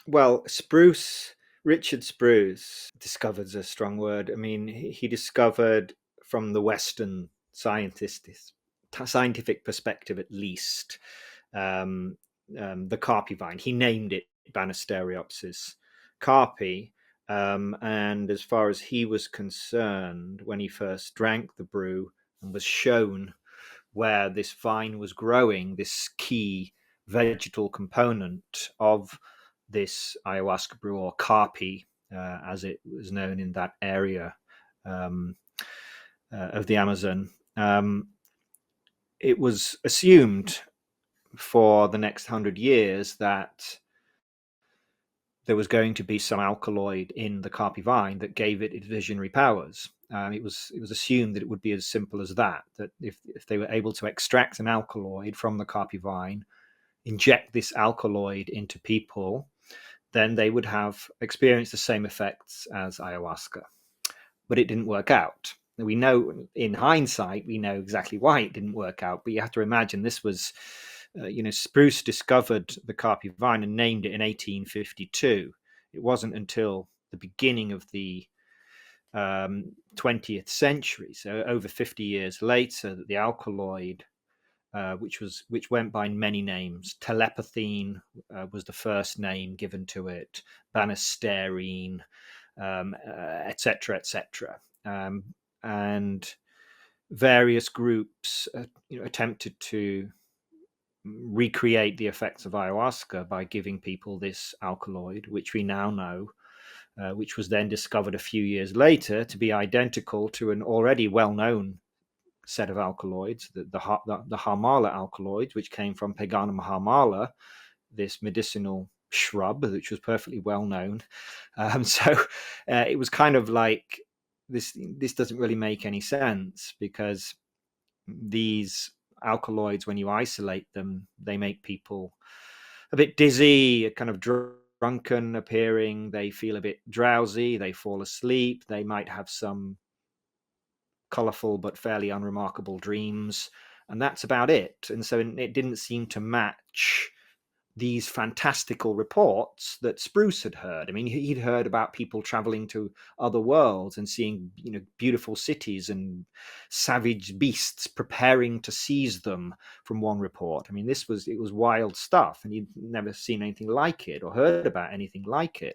Well, Richard Spruce discovered a strong word. I mean, he discovered from the Western scientific perspective, at least, um, the carpi vine. He named it Banisteriopsis carpi. And as far as he was concerned, when he first drank the brew and was shown where this vine was growing, this key vegetal component of this ayahuasca brew, or carpi, as it was known in that area um, of the Amazon, it was assumed for the next 100 years that there was going to be some alkaloid in the carpi vine that gave it its visionary powers. It was assumed that it would be as simple as that. That if they were able to extract an alkaloid from the carpi vine, inject this alkaloid into people, then they would have experienced the same effects as ayahuasca. But it didn't work out. We know, in hindsight, we know exactly why it didn't work out. But you have to imagine this was, Spruce discovered the carpi vine and named it in 1852. It wasn't until the beginning of the 20th century, so over 50 years later, that the alkaloid, which went by many names. Telepathine was the first name given to it, banisterine, etc., etc. And various groups attempted to recreate the effects of ayahuasca by giving people this alkaloid, which we now know, which was then discovered a few years later to be identical to an already well-known set of alkaloids, the Harmala alkaloids, which came from Peganum harmala, this medicinal shrub, which was perfectly well known. So it was kind of like this doesn't really make any sense, because these alkaloids, when you isolate them, they make people a bit dizzy, kind of drunken appearing. They feel a bit drowsy. They fall asleep. They might have some colorful but fairly unremarkable dreams, and that's about it. And so it didn't seem to match these fantastical reports that Spruce had heard. I mean, he'd heard about people traveling to other worlds and seeing, beautiful cities and savage beasts preparing to seize them, from one report. I mean, it was wild stuff, and he'd never seen anything like it or heard about anything like it.